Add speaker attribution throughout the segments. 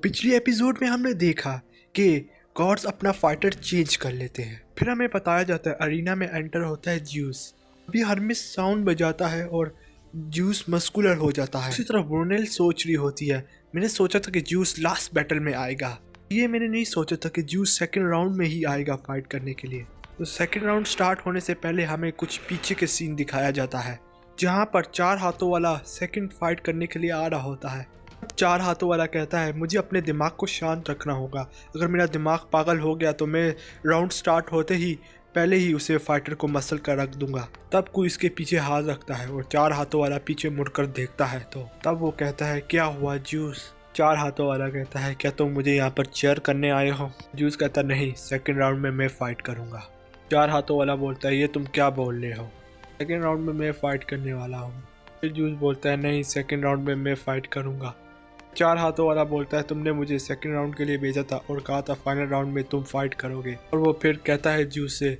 Speaker 1: पिछली एपिसोड में हमने देखा कि गॉड्स अपना फाइटर चेंज कर लेते हैं। फिर हमें बताया जाता है अरीना में एंटर होता है ज्यूस। अभी हरमिस साउंड बजाता है और ज्यूस मस्कुलर हो जाता है। उसी तरह ब्रूनेल सोच रही होती है, मैंने सोचा था कि ज्यूस लास्ट बैटल में आएगा। ये मैंने नहीं सोचा था कि ज्यूस सेकंड राउंड में ही आएगा फाइट करने के लिए। तो सेकंड राउंड स्टार्ट होने से पहले हमें कुछ पीछे के सीन दिखाया जाता है, जहाँ पर 4 हाथों वाला सेकंड फाइट करने के लिए आ रहा होता है। 4 हाथों वाला कहता है मुझे अपने दिमाग को शांत रखना होगा, अगर मेरा दिमाग पागल हो गया तो मैं राउंड स्टार्ट होते ही पहले ही उसे फाइटर को मसल कर रख दूंगा। तब कोई इसके पीछे हाथ रखता है और 4 हाथों वाला पीछे मुड़कर देखता है तो तब वो कहता है क्या हुआ ज्यूस। 4 हाथों वाला कहता है क्या तुम मुझे यहाँ पर चेयर करने आए हो। ज्यूस कहता नहीं, सेकंड राउंड में मैं फाइट करूँगा। 4 हाथों वाला बोलता है ये तुम क्या बोल रहे हो, सेकंड राउंड में मैं फाइट करने वाला हूँ। फिर ज्यूस बोलता है नहीं, सेकंड राउंड में मैं फाइट करूँगा। 4 हाथों वाला बोलता है तुमने मुझे सेकंड राउंड के लिए भेजा था और कहा था फाइनल राउंड में तुम फाइट करोगे। और वो फिर कहता है ज्यूस से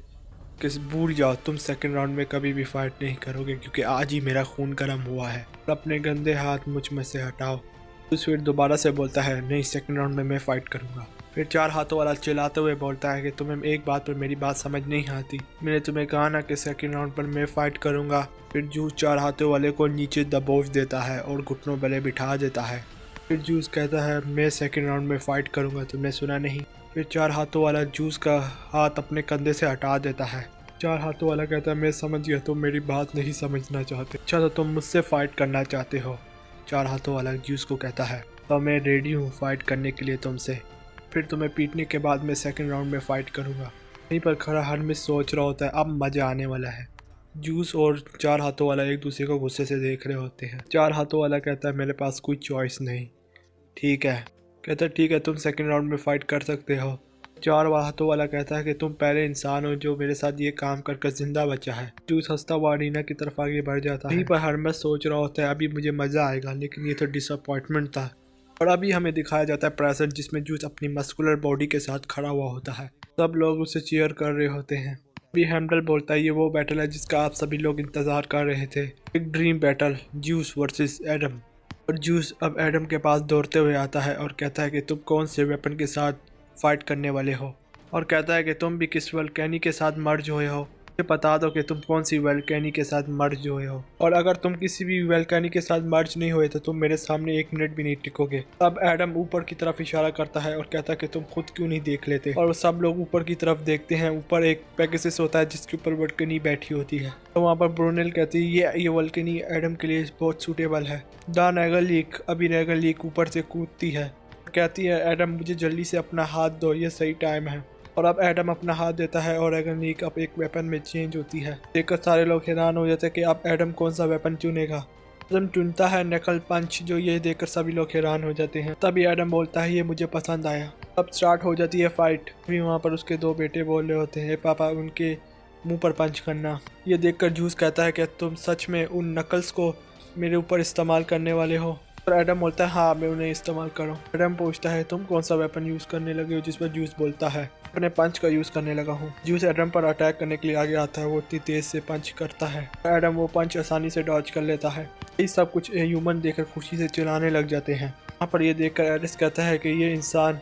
Speaker 1: कि भूल जाओ, तुम सेकंड राउंड में कभी भी फाइट नहीं करोगे क्योंकि आज ही मेरा खून गर्म हुआ है और अपने गंदे हाथ मुझ में से हटाओ। ज्यूस फिर दोबारा से बोलता है नहीं, सेकंड राउंड में मैं फाइट करूँगा। फिर 4 हाथों वाला चिल्लाते हुए बोलता है कि तुम्हें एक बात पर मेरी बात समझ नहीं आती, मैंने तुम्हें कहा ना कि सेकंड राउंड पर मैं फाइट करूँगा। फिर ज्यूस 4 हाथों वाले को नीचे दबोच देता है और घुटनों वाले बिठा देता है। फिर ज्यूस कहता है मैं सेकंड राउंड में फाइट करूंगा, तुमने सुना नहीं। फिर 4 हाथों वाला ज्यूस का हाथ अपने कंधे से हटा देता है। 4 हाथों वाला कहता है मैं समझ गया, तुम मेरी बात नहीं समझना चाहते, अच्छा तो तुम मुझसे फाइट करना चाहते हो। 4 हाथों वाला ज्यूस को कहता है तो मैं रेडी हूँ फाइट करने के लिए तुमसे। फिर तुम्हें पीटने के बाद मैं सेकंड राउंड में फाइट करूँगा। यहीं पर खड़ा हरमिस सोच रहा होता है अब मज़ा आने वाला है। ज्यूस और 4 हाथों वाला एक दूसरे को गुस्से से देख रहे होते हैं। 4 हाथों वाला कहता है मेरे पास कोई चॉइस नहीं। ठीक है, कहता है ठीक है तुम सेकंड राउंड में फाइट कर सकते हो। 4 हाथों वाला कहता है कि तुम पहले इंसान हो जो मेरे साथ ये काम कर जिंदा बचा है। ज्यूस हंसता हुआ अरीना की तरफ आगे बढ़ जाता है। यहीं पर हरमिस सोच रहा होता है अभी मुझे मज़ा आएगा, लेकिन ये तो डिसअपॉइंटमेंट था। और अभी हमें दिखाया जाता है प्रेजेंट, जिसमें ज्यूस अपनी मस्कुलर बॉडी के साथ खड़ा हुआ होता है। सब लोग उसे चीयर कर रहे होते हैं। अभी हेमडल बोलता है ये वो बैटल है जिसका आप सभी लोग इंतजार कर रहे थे, एक dream battle, juice versus Adam. और ज्यूस अब एडम के पास दौड़ते हुए आता है और कहता है कि तुम कौन से वेपन के साथ फाइट करने वाले हो, और कहता है कि तुम भी किस वल्केनी के साथ मर्ज हुए हो, मुझे बता दो कि तुम कौन सी वल्केनी के साथ मर्ज हुए हो, और अगर तुम किसी भी वल्केनी के साथ मर्ज नहीं हुए तो तुम मेरे सामने 1 मिनट भी नहीं टिकोगे। अब एडम ऊपर की तरफ इशारा करता है और कहता है कि तुम खुद क्यों नहीं देख लेते। और सब लोग ऊपर की तरफ देखते हैं। ऊपर एक पेगासस होता है जिसके ऊपर वल्केनी बैठी होती है। तो वहाँ पर ब्रूनेल कहती है ये वल्केनी एडम के लिए बहुत सूटेबल है। द नेगरलीक, अभी नेगरलीक ऊपर से कूदती है, कहती है एडम मुझे जल्दी से अपना हाथ दो, ये सही टाइम है। और अब एडम अपना हाथ देता है और नेगरलीक अब एक वेपन में चेंज होती है। देखकर सारे लोग हैरान हो जाते हैं कि अब एडम कौन सा वेपन चुनेगा। एडम चुनता है नकल पंच, जो ये देखकर सभी लोग हैरान हो जाते हैं। तभी एडम बोलता है ये मुझे पसंद आया। अब स्टार्ट हो जाती है फाइट। अभी वहाँ पर उसके 2 बेटे बोल रहे होते हैं पापा उनके मुंह पर पंच करना। ये देखकर जूस कहता है कि तुम सच में उन नकल्स को मेरे ऊपर इस्तेमाल करने वाले हो। और एडम बोलता है हाँ मैं उन्हें इस्तेमाल करूँ। एडम पूछता है तुम कौन सा वेपन यूज़ करने लगे हो, जिस पर जूस बोलता है अपने पंच का यूज़ करने लगा हूँ। जूस एडम पर अटैक करने के लिए आगे आता है, वो इतनी तेज से पंच करता है। एडम वो पंच आसानी से डॉज कर लेता है। ये सब कुछ ह्यूमन देखकर खुशी से चिल्लाने लग जाते हैं। वहाँ पर ये देखकर एरिस कहता है कि ये इंसान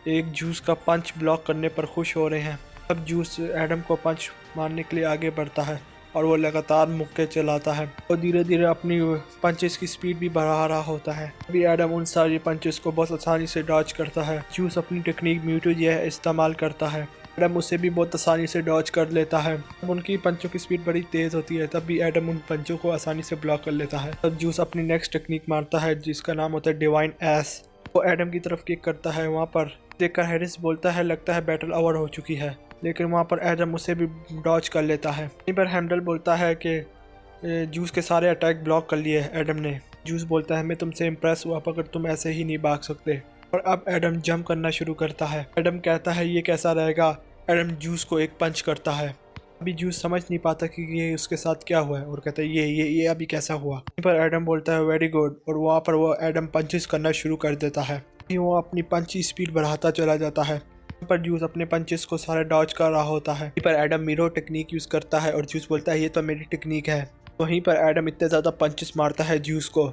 Speaker 1: एक जूस का पंच ब्लॉक करने पर खुश हो रहे हैं। अब जूस एडम को पंच मारने के लिए आगे बढ़ता है और वो लगातार मुक्के चलाता है और धीरे धीरे अपनी पंचेस की स्पीड भी बढ़ा रहा होता है। अभी एडम उन सारी पंचेस को बहुत आसानी से डॉज करता है। जूस अपनी टेक्निक म्यूटो यह इस्तेमाल करता है। एडम उसे भी बहुत आसानी से डॉज कर लेता है। अब उनकी पंचों की स्पीड बड़ी तेज होती है, तब भी एडम उन पंचों को आसानी से ब्लॉक कर लेता है। तब जूस अपनी नेक्स्ट टेक्निक मारता है जिसका नाम होता है डिवाइन एस। वो एडम की तरफ किक करता है। वहाँ पर देखकर हैरिस बोलता है लगता है बैटल ओवर हो चुकी है, लेकिन वहाँ पर एडम उसे भी डॉज कर लेता है। यहीं पर हेमडल बोलता है कि जूस के सारे अटैक ब्लॉक कर लिए एडम ने। जूस बोलता है मैं तुमसे इम्प्रेस हुआ अगर तुम ऐसे ही नहीं भाग सकते। और अब एडम जंप करना शुरू करता है। एडम कहता है ये कैसा रहेगा। एडम जूस को एक पंच करता है। अभी जूस समझ नहीं पाता कि ये उसके साथ क्या हुआ है और कहता है ये अभी कैसा हुआ। यहीं पर एडम बोलता है वेरी गुड, और वहाँ पर वो एडम पंचेस करना शुरू कर देता है। वो अपनी पंच की स्पीड बढ़ाता चला जाता है। पर जूस अपने पंचेस को सारे डॉज कर रहा होता है। पर एडम मिरो टेक्निक यूज करता है और जूस बोलता है ये तो मेरी टेक्निक है। वहीं पर एडम इतने ज़्यादा पंचेस मारता है जूस को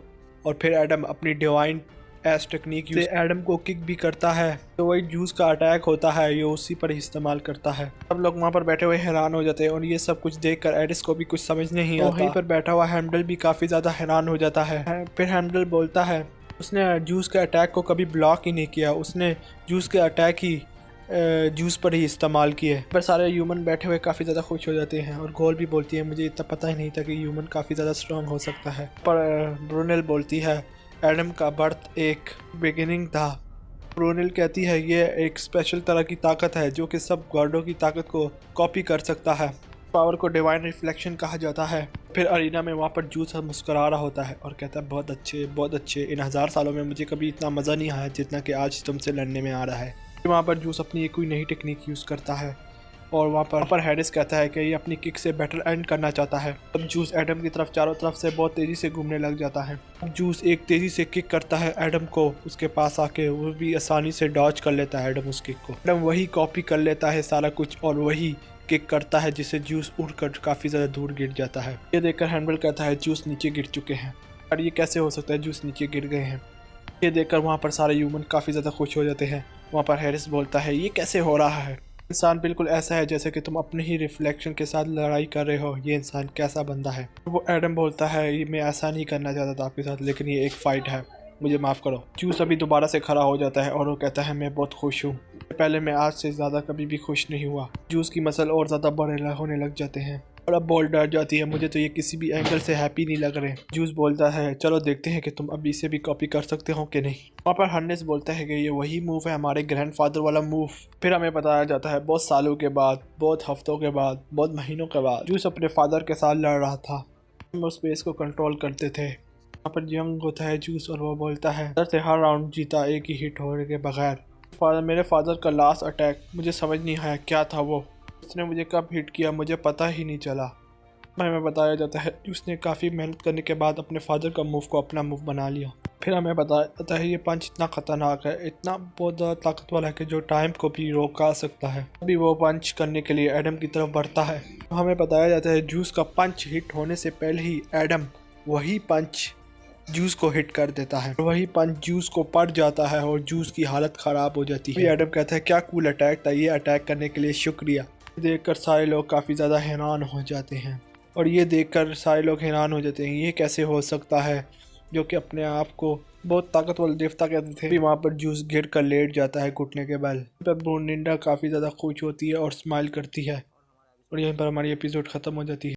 Speaker 1: और फिर एडम अपनी डिवाइन एस टेक्निक से एडम को किक भी करता है। तो वही जूस का अटैक होता है, ये उसी पर ही इस्तेमाल करता है। सब लोग वहाँ पर बैठे हुए हैरान हो जाते हैं और ये सब कुछ देखकर एरिस को भी कुछ समझ नहीं आता। वहीं पर बैठा हुआ हेमडल भी काफ़ी ज़्यादा हैरान हो जाता है। फिर हेमडल बोलता है उसने जूस के अटैक को कभी ब्लॉक ही नहीं किया, उसने जूस के अटैक ही जूस पर ही इस्तेमाल किए। पर सारे ह्यूमन बैठे हुए काफ़ी ज़्यादा खुश हो जाते हैं और गोल भी बोलती है मुझे इतना पता ही नहीं था कि ह्यूमन काफ़ी ज़्यादा स्ट्रांग हो सकता है। पर ब्रूनेल बोलती है एडम का बर्थ एक बिगिनिंग था। ब्रूनेल कहती है ये एक स्पेशल तरह की ताकत है जो कि सब गॉडों की ताकत को कॉपी कर सकता है। पावर को डिवाइन रिफ्लेक्शन कहा जाता है। फिर अरीना में वहाँ पर जूस मुस्कुरा रहा होता है और कहता है बहुत अच्छे बहुत अच्छे, इन 1000 सालों में मुझे कभी इतना मज़ा नहीं आया जितना कि आज तुमसे लड़ने में आ रहा है। वहाँ पर जूस अपनी एक कोई नई टेक्निक यूज़ करता है और वहाँ पर हैरिस कहता है कि ये अपनी किक से बेटर एंड करना चाहता है। अब जूस एडम की तरफ चारों तरफ से बहुत तेज़ी से घूमने लग जाता है। अब जूस एक तेज़ी से किक करता है एडम को, उसके पास आके वो भी आसानी से डॉज कर लेता है एडम उस किक को। एडम वही कॉपी कर लेता है सारा कुछ और वही किक करता है जिससे जूस उड़कर काफ़ी ज़्यादा दूर गिर जाता है। ये देखकर हैंडल कहता है जूस नीचे गिर चुके हैं और ये कैसे हो सकता है, जूस नीचे गिर गए हैं। ये देखकर वहाँ पर सारे ह्यूमन काफ़ी ज़्यादा खुश हो जाते हैं। वहाँ पर हैरिस बोलता है ये कैसे हो रहा है, इंसान बिल्कुल ऐसा है जैसे कि तुम अपने ही रिफ्लेक्शन के साथ लड़ाई कर रहे हो, ये इंसान कैसा बंदा है। वो एडम बोलता है ये मैं ऐसा नहीं करना चाहता था आपके साथ, लेकिन ये एक फ़ाइट है, मुझे माफ़ करो। जूस अभी दोबारा से खड़ा हो जाता है और वो कहता है मैं बहुत खुश हूँ, पहले मैं आज से ज़्यादा कभी भी खुश नहीं हुआ। जूस की मसल और ज़्यादा बड़े होने लग जाते हैं और अब बॉल डर जाती है, मुझे तो ये किसी भी एंगल से हैप्पी नहीं लग रहे। जूस बोलता है चलो देखते हैं कि तुम अभी इसे भी कॉपी कर सकते हो कि नहीं। वहाँ पर हर्नेस बोलता है कि ये वही मूव है हमारे ग्रैंडफादर वाला मूव। फिर हमें बताया जाता है बहुत सालों के बाद, बहुत हफ्तों के बाद, बहुत महीनों के बाद जूस अपने फादर के साथ लड़ रहा था, हम स्पेस को कंट्रोल करते थे। वहाँ पर यंग होता है जूस और वो बोलता है सर से हर राउंड जीता एक ही हिट होने के बगैर। मेरे फादर का लास्ट अटैक मुझे समझ नहीं आया क्या था वो, उसने मुझे कब हिट किया मुझे पता ही नहीं चला। हमें बताया जाता है उसने काफ़ी मेहनत करने के बाद अपने फादर का मूव को अपना मूव बना लिया। फिर हमें बताया जाता है ये पंच इतना ख़तरनाक है, इतना बहुत ज़्यादा ताकत वाला है कि जो टाइम को भी रोका सकता है। अभी वो पंच करने के लिए एडम की तरफ बढ़ता है। हमें बताया जाता है जूस का पंच हिट होने से पहले ही एडम वही पंच जूस को हिट कर देता है, वही पंच जूस को पड़ जाता है और जूस की हालत ख़राब हो जाती है। एडम कहता है क्या कूल अटैक था, ये अटैक करने के लिए शुक्रिया। देखकर सारे लोग काफ़ी ज़्यादा हैरान हो जाते हैं और ये देखकर सारे लोग हैरान हो जाते हैं ये कैसे हो सकता है, जो कि अपने आप को बहुत ताकतवर देवता कहते थे। फिर वहाँ पर जूस गिर कर लेट जाता है घुटने के बल। पर ब्रूनिंडा काफ़ी ज़्यादा खुश होती है और स्माइल करती है और यहीं पर हमारी एपिसोड ख़त्म हो जाती है।